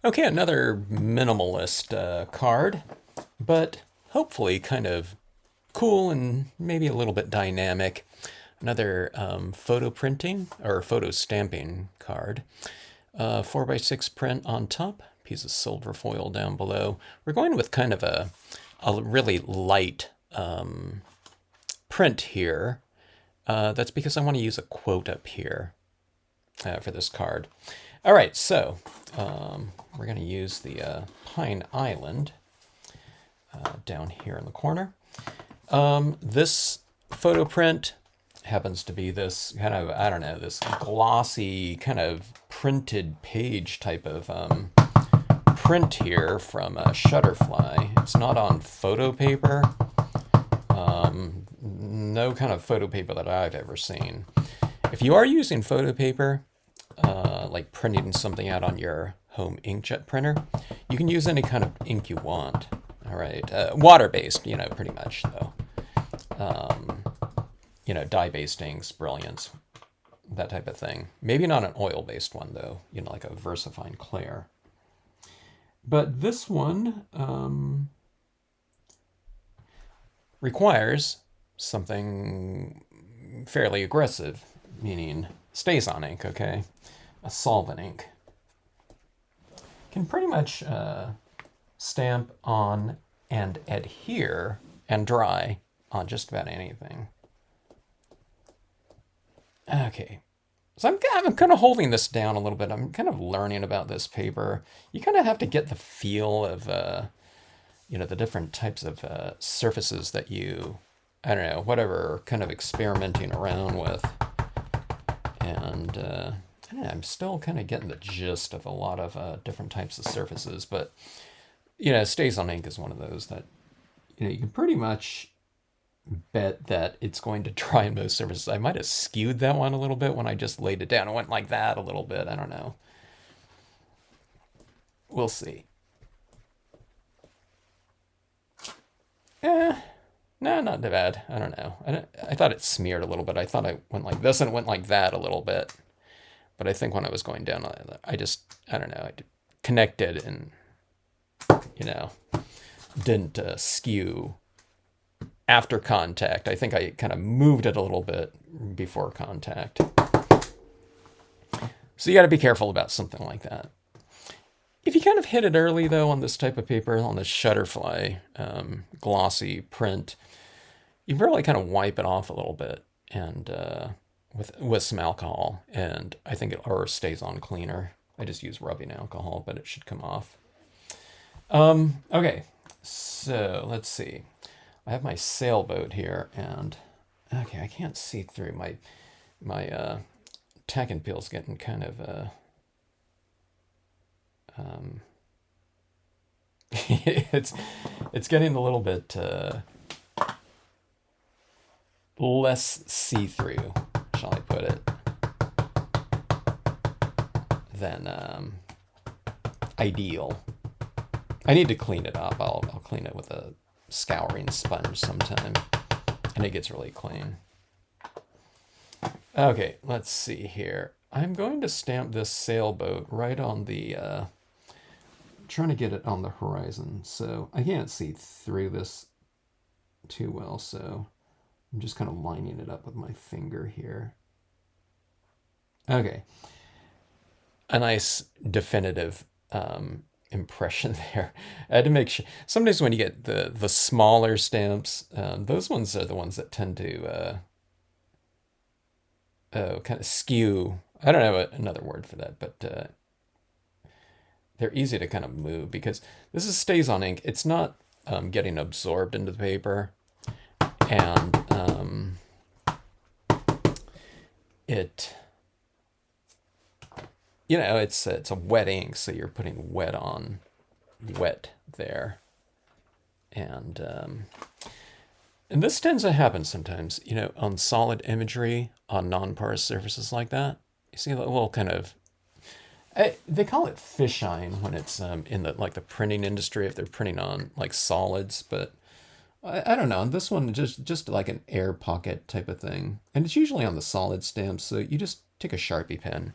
Okay, another minimalist card, but hopefully kind of cool and maybe a little bit dynamic. Another photo printing or photo stamping card. 4x6 print on top, piece of silver foil down below. We're going with kind of a really light print here. That's because I want to use a quote up here for this card. All right, so we're going to use the Pine Island down here in the corner. This photo print happens to be this kind of, I don't know, this glossy kind of printed page type of print here from Shutterfly. It's not on photo paper. No kind of photo paper that I've ever seen. If you are using photo paper, like printing something out on your home inkjet printer, you can use any kind of ink you want. All right, water-based, pretty much though. Dye-based inks, Brilliance, that type of thing. Maybe not an oil-based one though, like a VersaFine Clair. But this one requires something fairly aggressive, meaning stays on ink, okay? A solvent ink. Can pretty much stamp on and adhere and dry on just about anything. Okay, so I'm kind of holding this down a little bit. I'm kind of learning about this paper. You kind of have to get the feel of, the different types of surfaces that you, I don't know, whatever, kind of experimenting around with. And I don't know, I'm still kind of getting the gist of a lot of different types of surfaces. But, Stays on ink is one of those that, you can pretty much bet that it's going to dry on most surfaces. I might have skewed that one a little bit when I just laid it down. It went like that a little bit. I don't know. We'll see. No, not too bad. I don't know. I thought it smeared a little bit. I thought I went like this and it went like that a little bit. But I think when I was going down, I don't know, I connected and, didn't skew after contact. I think I kind of moved it a little bit before contact. So you got to be careful about something like that. If you kind of hit it early, though, on this type of paper, on this Shutterfly glossy print, you can really kind of wipe it off a little bit and with some alcohol, and I think it stays on cleaner. I just use rubbing alcohol, but it should come off. Okay, so let's see. I have my sailboat here, and okay, I can't see through my tack and peel's getting kind of it's getting a little bit less see-through, shall I put it, than ideal. I need to clean it up. I'll clean it with a scouring sponge sometime, and it gets really clean. Okay, let's see here. I'm going to stamp this sailboat right on the trying to get it on the horizon, so I can't see through this too well, so I'm just kind of lining it up with my finger here. Okay, a nice definitive impression there. I had to make sure. Sometimes when you get the smaller stamps, those ones are the ones that tend to kind of skew. I don't know another word for that, but they're easy to kind of move because this stays on ink. It's not getting absorbed into the paper, and it it's a wet ink, so you're putting wet on wet there, and this tends to happen sometimes, on solid imagery on non-porous surfaces like that. You see a little kind of, they call it fisheye when it's in the printing industry if they're printing on like solids, but I don't know. This one just like an air pocket type of thing, and it's usually on the solid stamps. So you just take a Sharpie pen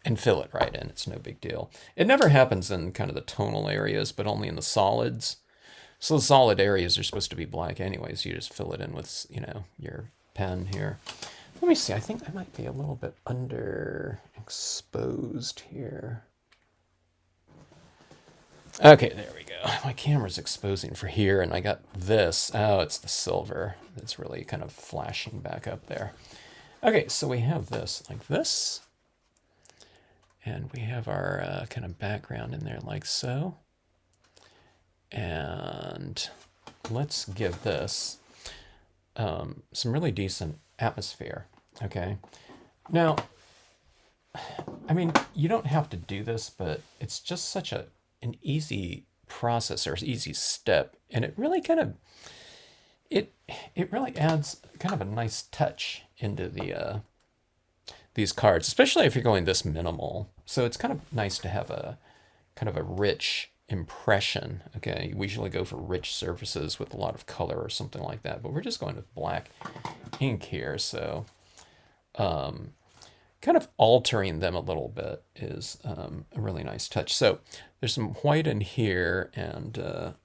and fill it right in. It's no big deal. It never happens in kind of the tonal areas, but only in the solids. So the solid areas are supposed to be black anyways. You just fill it in with, your pen here. Let me see. I think I might be a little bit underexposed here. Okay, there we go. My camera's exposing for here, and I got this. Oh, it's the silver. It's really kind of flashing back up there. Okay, so we have this like this. And we have our kind of background in there like so. And let's give this some really decent atmosphere, okay? Now, I mean, you don't have to do this, but it's just such an easy process or easy step, and it really kind of, it really adds kind of a nice touch into the these cards, especially if you're going this minimal. So it's kind of nice to have a kind of a rich impression. Okay, we usually go for rich surfaces with a lot of color or something like that, but we're just going with black ink here. So kind of altering them a little bit is a really nice touch. So there's some white in here, and the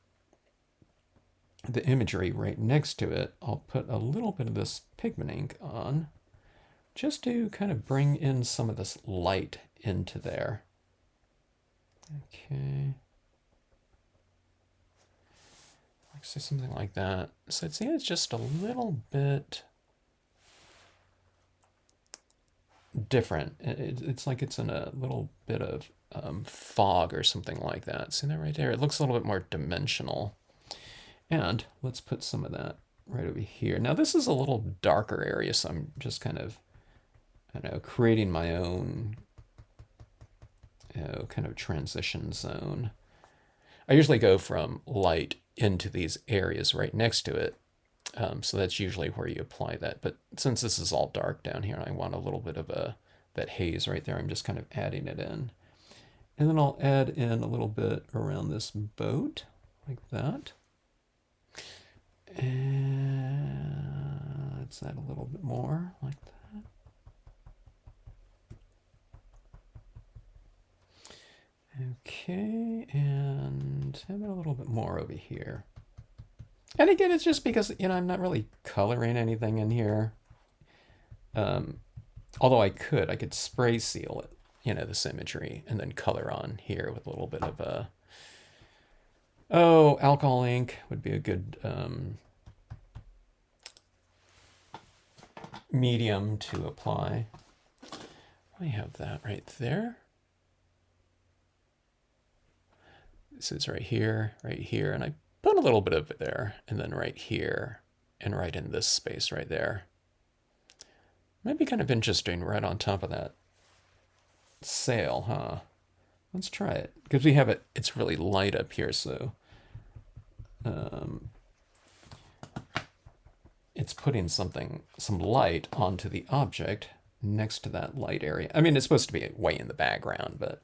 imagery right next to it, I'll put a little bit of this pigment ink on, just to kind of bring in some of this light into there. Okay. Like say something like that. So I'd say it's just a little bit different. It's like it's in a little bit of fog or something like that. See that right there? It looks a little bit more dimensional. And let's put some of that right over here. Now this is a little darker area, so I'm just kind of, I don't know, creating my own kind of transition zone. I usually go from light into these areas right next to it. So that's usually where you apply that. But since this is all dark down here, I want a little bit of that haze right there. I'm just kind of adding it in. And then I'll add in a little bit around this boat, like that. And let's add a little bit more, like that. Okay, and how about a little bit more over here? And again, it's just because, I'm not really coloring anything in here. Although I could spray seal it, this imagery, and then color on here with a little bit of alcohol ink would be a good medium to apply. I have that right there. This is right here, and I put a little bit of it there, and then right here, and right in this space right there. Might be kind of interesting right on top of that sail, huh? Let's try it, because we have it, it's really light up here, so it's putting some light onto the object next to that light area. I mean, it's supposed to be way in the background, but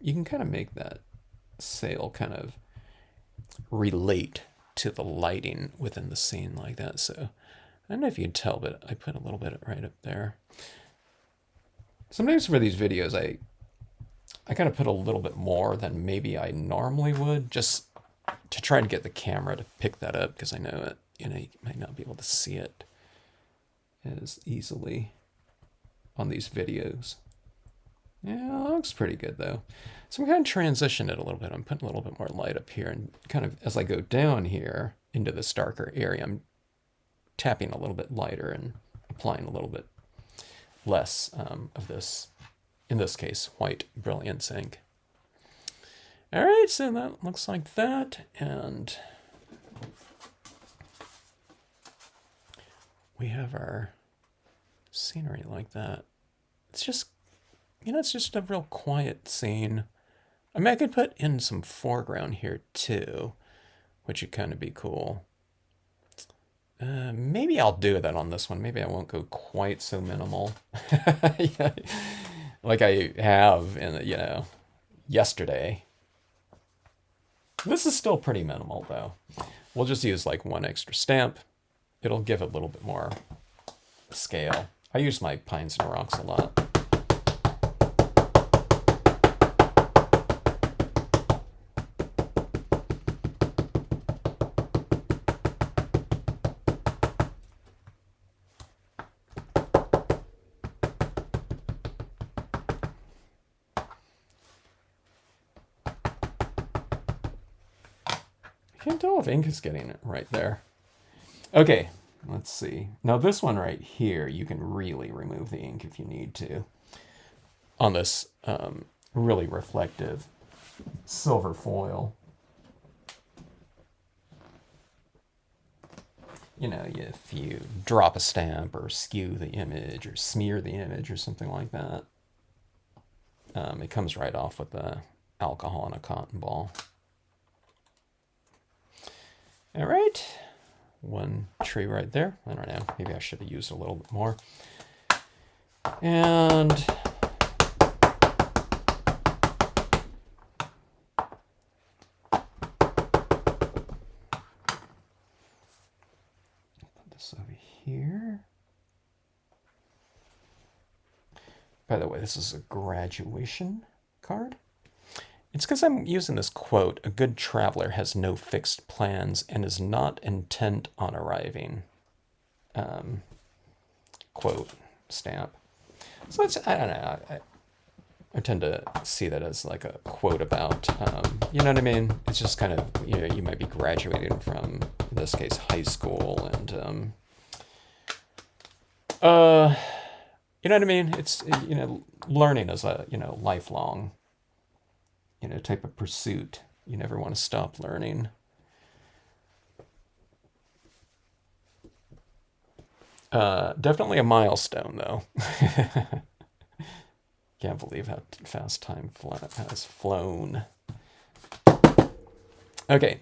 you can kind of make that sail kind of relate to the lighting within the scene like that. So I don't know if you can tell, but I put a little bit right up there. Sometimes for these videos, I kind of put a little bit more than maybe I normally would, just to try to get the camera to pick that up, because I know it, you might not be able to see it as easily on these videos. Yeah, it looks pretty good though. So I'm going to transition it a little bit. I'm putting a little bit more light up here, and kind of as I go down here into this darker area, I'm tapping a little bit lighter and applying a little bit less of this, in this case, white brilliance ink. All right, so that looks like that, and we have our scenery like that. It's just, it's just a real quiet scene. I mean, I could put in some foreground here too, which would kind of be cool. Maybe I'll do that on this one. Maybe I won't go quite so minimal, like I have in yesterday. This is still pretty minimal though. We'll just use like one extra stamp. It'll give it a little bit more scale. I use my pines and rocks a lot. Can't tell if ink is getting it right there. Okay, let's see. Now this one right here, you can really remove the ink if you need to. On this really reflective silver foil. You know, if you drop a stamp or skew the image or smear the image or something like that, it comes right off with the alcohol and a cotton ball. All right, one tree right there. I don't know, maybe I should have used a little bit more. And put this over here. By the way, this is a graduation card. It's because I'm using this quote, "A good traveler has no fixed plans and is not intent on arriving." Quote stamp. So it's, I don't know, I tend to see that as like a quote about, you know what I mean? It's just kind of, you know, you might be graduating from, in this case, high school, and, you know what I mean? It's, you know, learning is a, you know, lifelong, you know, type of pursuit. You never want to stop learning. Definitely a milestone, though. Can't believe how fast time has flown. Okay,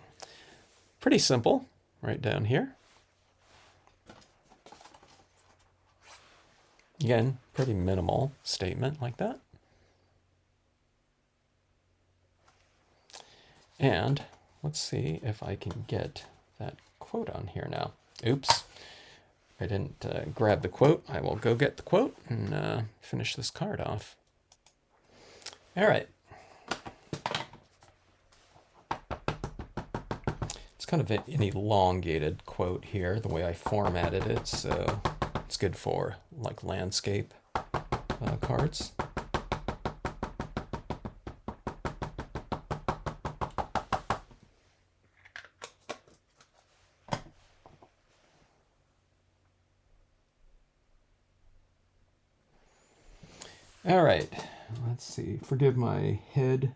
pretty simple right down here. Again, pretty minimal statement like that. And let's see if I can get that quote on here now. Oops, I didn't grab the quote. I will go get the quote and finish this card off. All right. It's kind of an elongated quote here, the way I formatted it, so it's good for like landscape cards. All right, let's see. Forgive my head.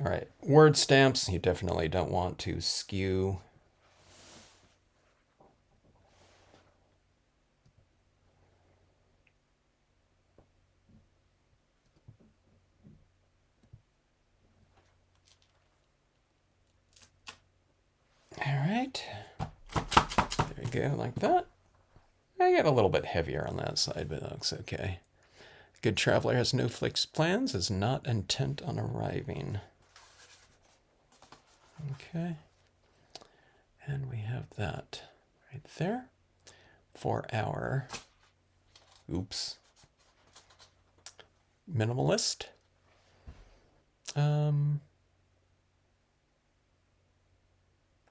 All right, word stamps, you definitely don't want to skew. All right, there you go, like that. I get a little bit heavier on that side, but that looks okay. Good traveler has no fixed plans, is not intent on arriving. Okay, and we have that right there for our, oops, minimalist.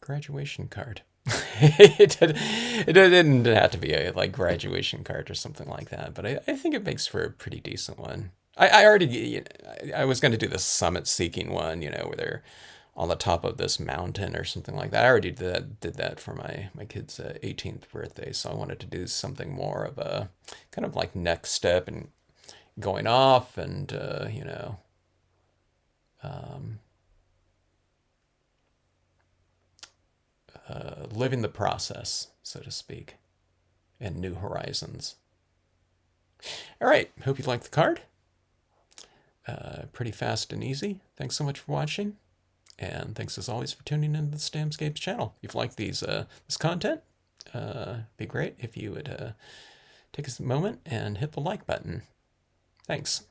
Graduation card. it didn't have to be a like graduation card or something like that, but I think it makes for a pretty decent one. I already, you know, I was going to do the summit seeking one, you know, where they're on the top of this mountain or something like that. I already did that for my kid's 18th birthday, so I wanted to do something more of a kind of like next step and going off and, you know, living the process, so to speak, and new horizons. All right, hope you liked the card. Pretty fast and easy. Thanks so much for watching, and thanks as always for tuning into the Stampscapes channel. If you like this content, it'd be great if you would take a moment and hit the like button. Thanks.